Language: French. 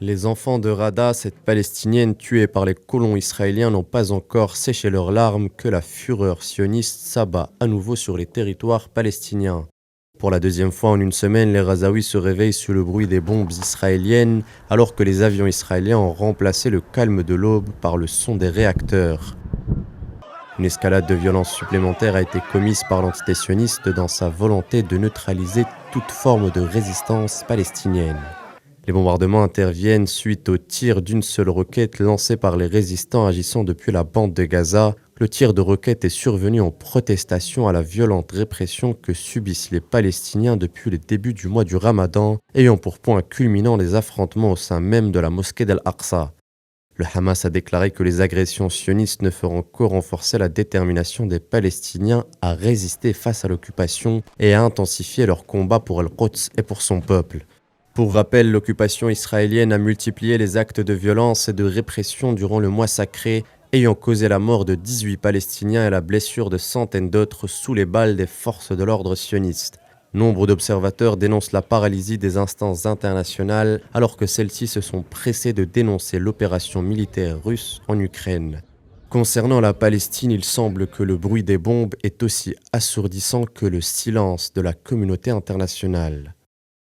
Les enfants de Rada, cette Palestinienne tuée par les colons israéliens, n'ont pas encore séché leurs larmes que la fureur sioniste s'abat à nouveau sur les territoires palestiniens. Pour la deuxième fois en une semaine, les Razaouis se réveillent sous le bruit des bombes israéliennes, alors que les avions israéliens ont remplacé le calme de l'aube par le son des réacteurs. Une escalade de violence supplémentaire a été commise par l'entité sioniste dans sa volonté de neutraliser toute forme de résistance palestinienne. Les bombardements interviennent suite au tir d'une seule roquette lancée par les résistants agissant depuis la bande de Gaza. Le tir de roquette est survenu en protestation à la violente répression que subissent les Palestiniens depuis le début du mois du Ramadan, ayant pour point culminant les affrontements au sein même de la mosquée d'Al-Aqsa. Le Hamas a déclaré que les agressions sionistes ne feront que renforcer la détermination des Palestiniens à résister face à l'occupation et à intensifier leur combat pour Al-Quds et pour son peuple. Pour rappel, l'occupation israélienne a multiplié les actes de violence et de répression durant le mois sacré, ayant causé la mort de 18 Palestiniens et la blessure de centaines d'autres sous les balles des forces de l'ordre sionistes. Nombre d'observateurs dénoncent la paralysie des instances internationales, alors que celles-ci se sont pressées de dénoncer l'opération militaire russe en Ukraine. Concernant la Palestine, il semble que le bruit des bombes est aussi assourdissant que le silence de la communauté internationale.